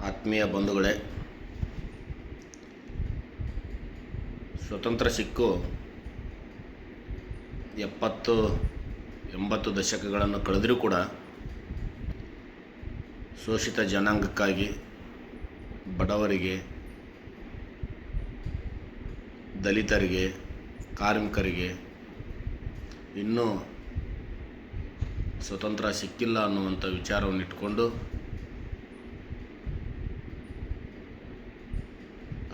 ಆತ್ಮೀಯ ಬಂಧುಗಳೇ, ಸ್ವತಂತ್ರ ಸಿಕ್ಕು 70-80 ದಶಕಗಳನ್ನು ಕಳೆದರೂ ಕೂಡ ಶೋಷಿತ ಜನಾಂಗಕ್ಕಾಗಿ, ಬಡವರಿಗೆ, ದಲಿತರಿಗೆ, ಕಾರ್ಮಿಕರಿಗೆ ಇನ್ನೂ ಸ್ವತಂತ್ರ ಸಿಕ್ಕಿಲ್ಲ ಅನ್ನುವಂಥ ವಿಚಾರವನ್ನು ಇಟ್ಕೊಂಡು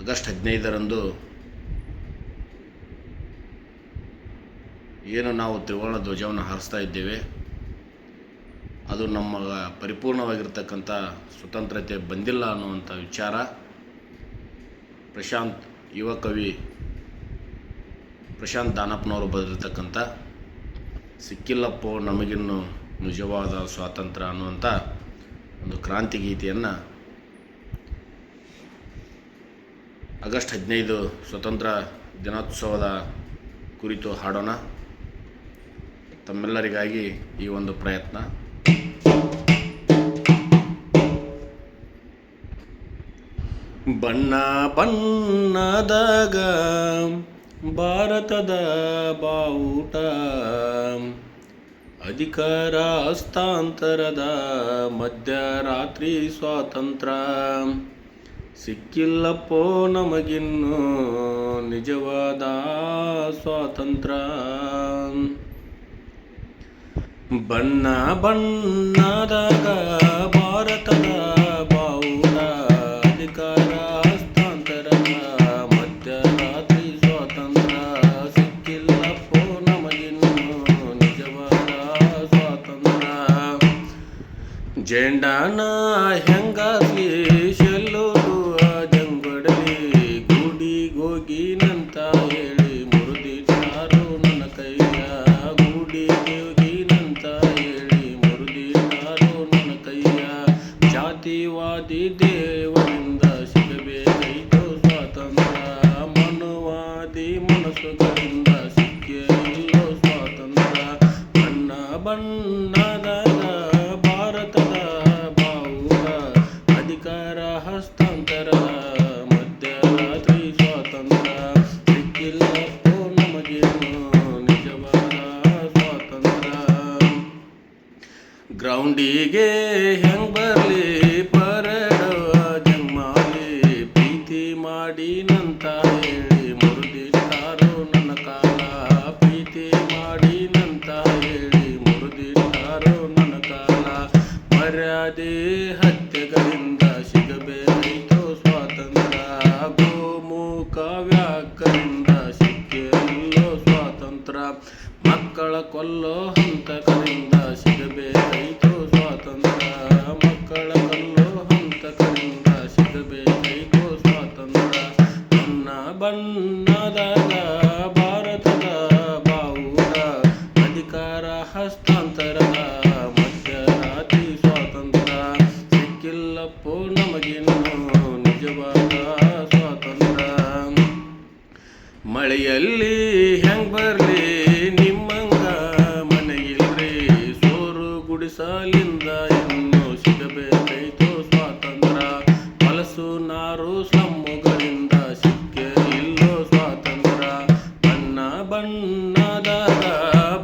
ಆಗಸ್ಟ್ 15ರಂದು ಏನು ನಾವು ತ್ರಿವರ್ಣ ಧ್ವಜವನ್ನು ಹಾರಿಸ್ತಾ ಇದ್ದೇವೆ, ಅದು ನಮ್ಮ ಪರಿಪೂರ್ಣವಾಗಿರ್ತಕ್ಕಂಥ ಸ್ವತಂತ್ರತೆ ಬಂದಿಲ್ಲ ಅನ್ನುವಂಥ ವಿಚಾರ ಯುವ ಕವಿ ಪ್ರಶಾಂತ್ ದಾನಪ್ಪನವರು ಬರೆದಿರ್ತಕ್ಕಂಥ ಸಿಕ್ಕಿಲ್ಲಪ್ಪೋ ನಮಗಿನ್ನು ನಿಜವಾದ ಸ್ವಾತಂತ್ರ್ಯ ಅನ್ನುವಂಥ ಒಂದು ಕ್ರಾಂತಿ ಗೀತೆಯನ್ನು ಆಗಸ್ಟ್ 15 ಸ್ವತಂತ್ರ ದಿನೋತ್ಸವದ ಕುರಿತು ಹಾಡೋಣ. ತಮ್ಮೆಲ್ಲರಿಗಾಗಿ ಈ ಒಂದು ಪ್ರಯತ್ನ. ಬಣ್ಣ ಬಣ್ಣದಾಗ ಭಾರತದ ಬಾವುಟ, ಅಧಿಕಾರ ಹಸ್ತಾಂತರದ ಮಧ್ಯರಾತ್ರಿ ಸ್ವಾತಂತ್ರ್ಯ, ಸಿಕ್ಕಿಲ್ಲಪ್ಪೋ ನಮಗಿನ್ನು ನಿಜವಾದ ಸ್ವಾತಂತ್ರ್ಯ. ಬಣ್ಣ ಬಣ್ಣದಾಗ ಭಾರತದ ಬಾವುಟ, ಅಧಿಕಾರ ಹಸ್ತಾಂತರದ ಮಧ್ಯರಾತ್ರಿ ಸ್ವಾತಂತ್ರ್ಯ, ಸಿಕ್ಕಿಲ್ಲಪ್ಪೋ ನಮಗಿನ್ನು ನಿಜವಾದ ಸ್ವಾತಂತ್ರ್ಯ. ಜೆಂಡಾನ ಹೆಂಗಾಗ್ಲಿ ಶೆಲ್ಲೋದು ಜಂಗಡಲಿ, ಗೂಡಿಗೋಗಿನಂತ ಹೇಳಿ ಮುರಿದಿಟ್ಟಾರೋ ನನ್ನ ಕೈಯ, ಗೂಡಿಗೋಗಿನಂತ ಹೇಳಿ ಮುರಿದಿಟ್ಟಾರೋ ನನ್ನ ಕೈಯ. ಜಾತಿವಾದಿ ದೇವರಿಂದ ಸಿಗಬೇಕೈತೋ ಸ್ವಾತಂತ್ರ್ಯ, ಮನುವಾದಿ ಮನಸ್ಸುಗಳಿಂದ ಸಿಕ್ಕಿಲ್ಲೋ ಸ್ವಾತಂತ್ರ್ಯ. ಬಣ್ಣ ಬಣ್ಣದಾಗ ಭಾರತದ ಬಾವುಟ, ಅಧಿಕಾರ ಹಸ್ತಾಂತರದ ಮಧ್ಯರಾತ್ರಿ ಸ್ವಾತಂತ್ರ್ಯ, ಸಿಕ್ಕಿಲ್ಲಪ್ಪೋ ನಮಗೇನು ನಿಜವಾದ ಸ್ವಾತಂತ್ರ್ಯ. ಗ್ರೌಂಡಿಗೆ ಹೆಂಗ್ ಬರ್ಲಿ ಪರಡವ ಜಂಗ್ಮಾಲಿ, ಪ್ರೀತಿ ಮಾಡಿನಂತ ಹೇಳಿ ಮುರಿದಿಟ್ಟಾರೋ ನನ್ನ ಕಾಲ, ಪ್ರೀತಿ ಮಾಡಿನಂತ ಹೇಳಿ ಮುರಿದಿಟ್ಟಾರೋ ನನ್ನ ಕಾಲ. ಮರ್ಯಾದೆ ಹತ್ಯೆಗಳಿಂದ ಸಿಗಬೇಕೈತೋ ಸ್ವಾತಂತ್ರ್ಯ, ಗೋಮುಖ ವ್ಯಾಕರಿಂದ ಸಿಕ್ಕಿಲ್ಲೋ ಸ್ವಾತಂತ್ರ್ಯ. ಮಕ್ಕಳ ಕೊಲ್ಲೋ ಹಂತಕರಿಂದ ಸಿಗಬೇಕೈತೋ ಸ್ವಾತಂತ್ರ್ಯ, ಮಕ್ಕಳ ಕೊಲ್ಲೋ ಹಂತಕರಿಂದ ಸಿಗಬೇಕೈತೋ ಸ್ವಾತಂತ್ರ್ಯ. ಬಣ್ಣ ಬಣ್ಣದಾಗ ಭಾರತದ ಬಾವುಟ, ಅಧಿಕಾರ ಹಸ್ತಾಂತರದ ಮಧ್ಯರಾತ್ರಿ ಸ್ವಾತಂತ್ರ್ಯ, ಸಿಕ್ಕಿಲ್ಲಪ್ಪೋ ನಮಗಿನ್ನು ನಿಜವಾದ ಸ್ವಾತಂತ್ರ್ಯ. ಮಳೆಯಲ್ಲಿ ಹೆಂಗ್ ಬರ್ಲಿ ನಿಮ್ಮಂಗ ಮನೆಯಿಲ್ರಿ, ಸೋರು ಗುಡಿಸಲಿಂದ ಇನ್ನು ಸಿಗಬೇಕೈತೋ ಸ್ವಾತಂತ್ರ್ಯ. ಹೊಲಸು ನಾರು ಸ್ಲಮ್ಮುಗಳಿಂದ ಸಿಕ್ಕೇ ಇಲ್ಲೋ ಸ್ವಾತಂತ್ರ್ಯ. ಬಣ್ಣ ಬಣ್ಣದಾಗ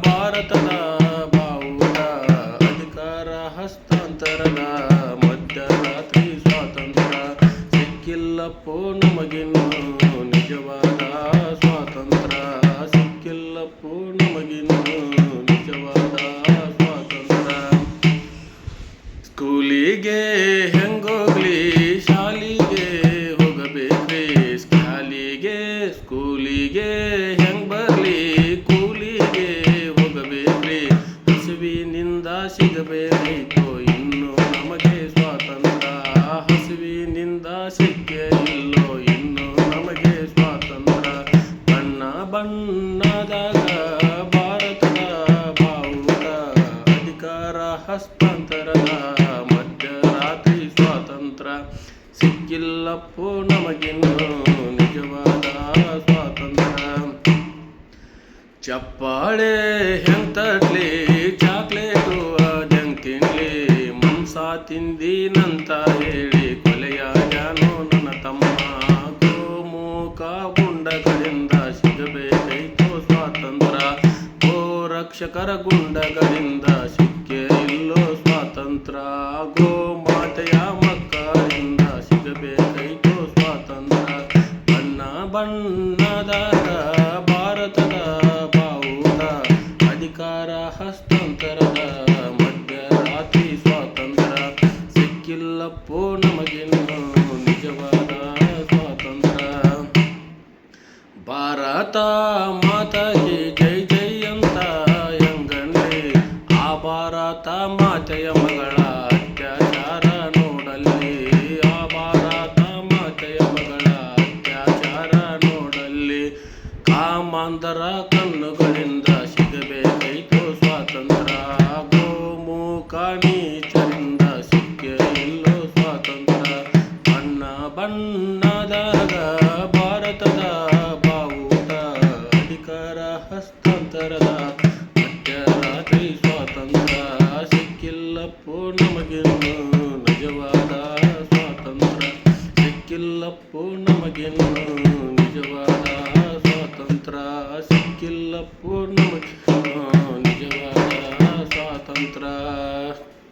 ಭಾರತದ ಬಾವುಟ, ಅಧಿಕಾರ ಹಸ್ತಾಂತರದ ಮಧ್ಯರಾತ್ರಿ ಸ್ವಾತಂತ್ರ್ಯ, ಸಿಕ್ಕಿಲ್ಲಪ್ಪೋ ನಮಗಿನ್ನು ನಿಜವಾದ ಸ್ವಾತಂತ್ರ್ಯ, ಸಿಕ್ಕಿಲ್ಲಪ್ಪೋ ನಮಗಿನ್ನು ನಿಜವಾದ ಸ್ವಾತಂತ್ರ್ಯ. ಸ್ಕೂಲಿಗೆ ಹೆಂಗೋಗ್ಲಿ ಶಾಲಿಗೆ ಹೋಗಬೇಕ್ರಿ, ಶಾಲಿಗೆ ಸ್ಕೂಲಿಗೆ ಹೆಂಗ್ ಬರ್ಲಿ ಕೂಲಿಗೆ ಹೋಗಬೇಕ್ರಿ. ಹಸುವಿನಿಂದ ಸಿಗಬೇಕೈತೋ ಇನ್ನು ನಮಗೆ ಸ್ವಾತಂತ್ರ್ಯ, ಹಸುವಿನಿಂದ ಸಿಕ್ಕೇ ಇಲ್ಲೋ ಇನ್ನು ನಮಗೆ ಸ್ವಾತಂತ್ರ್ಯ. ಬಣ್ಣ ಬಣ್ಣದಾಗ ಭಾರತದ ಬಾವುಟ, ಅಧಿಕಾರ ಹಸ್ತಾಂತರದ ಮಧ್ಯರಾತ್ರಿ ಸ್ವಾತಂತ್ರ್ಯ, ಸಿಕ್ಕಿಲ್ಲಪ್ಪೋ ನಮಗಿನ್ನು ನಿಜವಾದ ಸ್ವಾತಂತ್ರ್ಯ. ಚಪ್ಪಾಳೆ ಹೆಂಗ್ ತಟ್ಲಿ ಚಾಕ್ಲೇಟು ಜಂಗ್ ತಿನ್ಲಿ, ಮಾಂಸ ತಿಂದಿನಂತ ಹೇಳಿ ಕೊಲೆಯ ರಕ್ಷಕರ ಗುಂಡಗಳಿಂದ ಸಿಕ್ಕೇ ಇಲ್ಲೋ ಸ್ವಾತಂತ್ರ್ಯ. ಗೋ ಮಾತೆಯ ಮಕ್ಕಳಿಂದ ಸಿಗಬೇಕೈತೋ ಸ್ವಾತಂತ್ರ್ಯ. ಬಣ್ಣ ಬಣ್ಣದ ಭಾರತದ ಬಾವುಟ ಅಧಿಕಾರ ಹಸ್ತಾಂತರದ ಮಧ್ಯರಾತ್ರಿ ಸ್ವಾತಂತ್ರ್ಯ. ಸಿಕ್ಕಿಲ್ಲಪ್ಪೋ ನಮಗಿನ್ನು ನಿಜವಾದ ಸ್ವಾತಂತ್ರ್ಯ. ಭಾರತ ಮಾತೆಗೆ ಜೈ ಜೈ ಅಂತ ಎಂಗಂಡ್ರಿ, ಆ ಭಾರತ ಮಾತೆಯ ಮಗಳ ಅತ್ಯಾಚಾರ ನೋಡಲ್ಲಿ. ಆ ಭಾರತ ಮಾತೆಯ ಮಗಳ ಅತ್ಯಾಚಾರ ನೋಡಲ್ಲಿ. ಕಾಮಾಂಧರ ಕಣ್ಣುಗಳಿಂದ ಸಿಗಬೇಕೈತೋ ಸ್ವಾತಂತ್ರ್ಯ. ಗೋಮುಖ ನೀಚರಿಂದ ಸಿಕ್ಕೇ ಇಲ್ಲೋ ಸ್ವಾತಂತ್ರ್ಯ. ಬಣ್ಣ ಬಣ್ಣದಾಗ ಭಾರತದ ಬಾವುಟ ಅಧಿಕಾರ ಹಸ್ತಾಂತರದ ಮಧ್ಯರಾತ್ರಿ ಸ್ವಾತಂತ್ರ್ಯ. ಸಿಕ್ಕಿಲ್ಲಪ್ಪೋ ನಮಗಿನ್ನು ನಿಜವಾದ ಸ್ವಾತಂತ್ರ್ಯ. ಸಿಕ್ಕಿಲ್ಲಪ್ಪೋ ನಮಗಿನ್ನು ನಿಜವಾದ ಸ್ವಾತಂತ್ರ್ಯ. ಸಿಕ್ಕಿಲ್ಲಪ್ಪೋ ನಮಗೆ ನಿಜವಾದ ಸ್ವಾತಂತ್ರ್ಯ.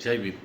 ಜೈ ಭೀಮ್.